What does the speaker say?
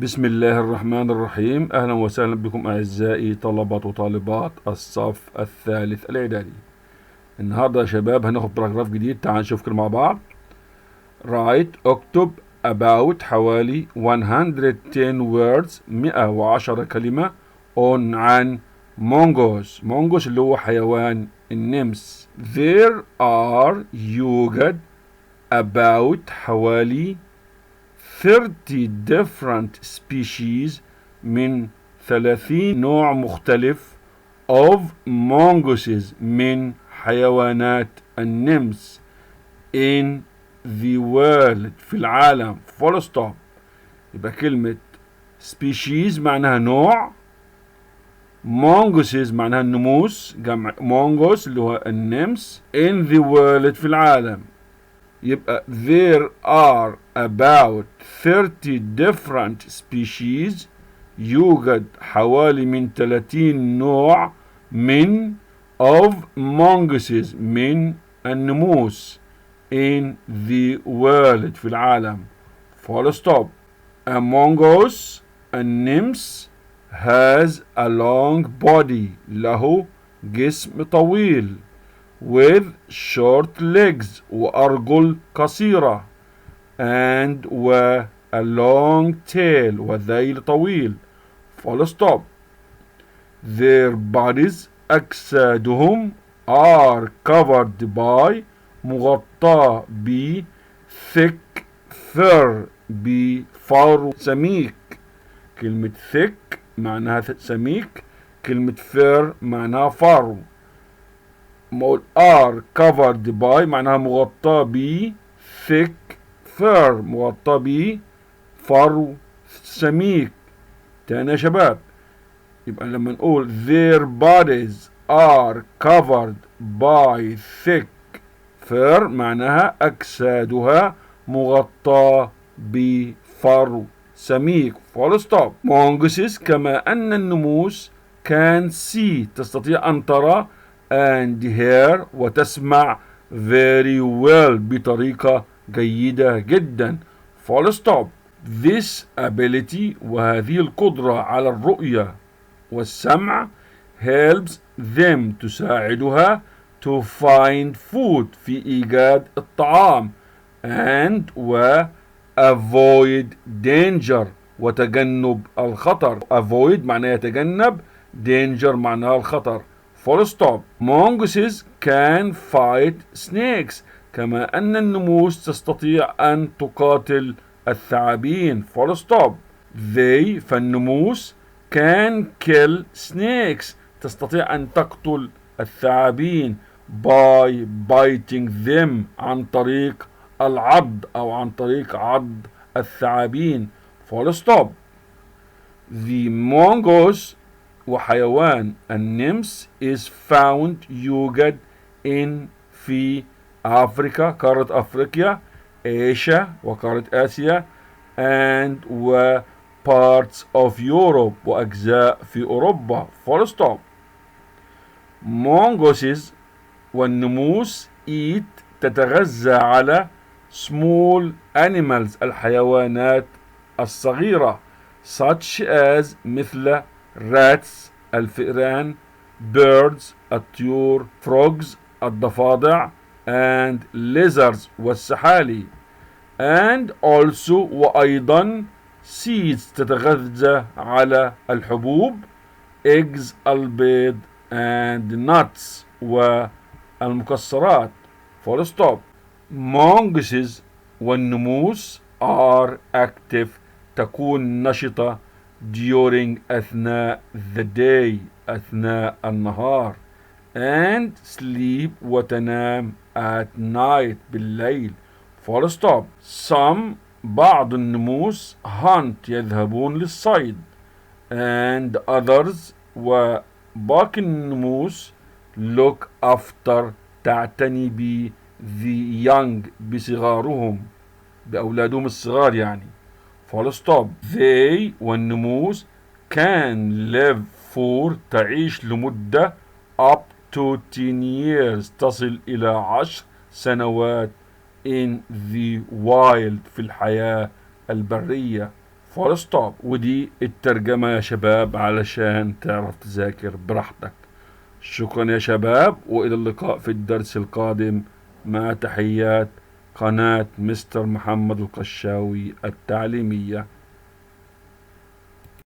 بسم الله الرحمن الرحيم. أهلا وسهلا بكم أعزائي طلبة وطالبات الصف الثالث الإعدادي. النهاردة يا شباب هناخد باراجراف جديد. تعال نشوف كده مع بعض. اكتب about حوالي 110 words 110 كلمة عن mongoose اللي هو حيوان النمس. There are يوجد about حوالي 30 different species من 30 نوع مختلف of mongooses من حيوانات النمس in the world في العالم. full stop. يبقى كلمة species معناها نوع، mongooses معناها النموس، جمع mongoose اللي هو النمس، in the world في العالم. يبقى there are about 30 different species يوجد حوالي من 30 نوع من of mongooses من النموس in the world في العالم. full stop. A mongoose النمس has a long body له جسم طويل with short legs وأرجل قصيرة and a long tail وذيل طويل. full stop. Their bodies أجسادهم are covered by مغطاة ب thick fur بفرو سميك. كلمة thick معناها سميك، كلمة fur معناها فرو. are covered by معناها مغطاة ب thick fur مغطاة ب فرو سميك. تاني يا شباب، يبقى لما نقول their bodies are covered by thick fur معناها أجسادها مغطاة بفرو سميك. full stop. mongooses كما أن النموس can see تستطيع أن ترى and hear وتسمع very well بطريقة جيدة جدا. full stop. This ability وهذه القدرة على الرؤية والسمع helps them تساعدها to find food في إيجاد الطعام and avoid danger وتجنب الخطر. avoid معناه يتجنب، danger معناها الخطر. full stop. mongooses can fight snakes كما أن النموس تستطيع أن تقاتل الثعابين. full stop. they فالنموس can kill snakes تستطيع أن تقتل الثعابين by biting them عن طريق العض أو عن طريق عض الثعابين. full stop. The mongoose وحيوان النمس is found يوجد في أفريقيا قارة أفريقيا، آسيا وقارة آسيا and parts of Europe وأجزاء في أوروبا. full stop. mongooses والنموس eat تتغذى على small animals الحيوانات الصغيرة such as مثل rats الفئران، birds الطيور، frogs الضفادع and lizards والسحالي and also وأيضا seeds تتغذى على الحبوب، eggs البيض and nuts والمكسرات. full stop. mongooses والنموس are active تكون نشطة during أثناء the day أثناء النهار and sleep وتنام at night بالليل. full stop. some بعض النموس hunt يذهبون للصيد and others وباقي النموس look after تعتني ب the young بصغارهم بأولادهم الصغار يعني. full stop. they والنموس can live for تعيش لمدة up to 10 years تصل إلى 10 سنوات in the wild في الحياة البرية. فول ستوب. ودي الترجمة يا شباب علشان تعرف تذاكر براحتك. شكرا يا شباب، وإلى اللقاء في الدرس القادم، مع تحيات قناة مستر محمد القشاوي التعليمية.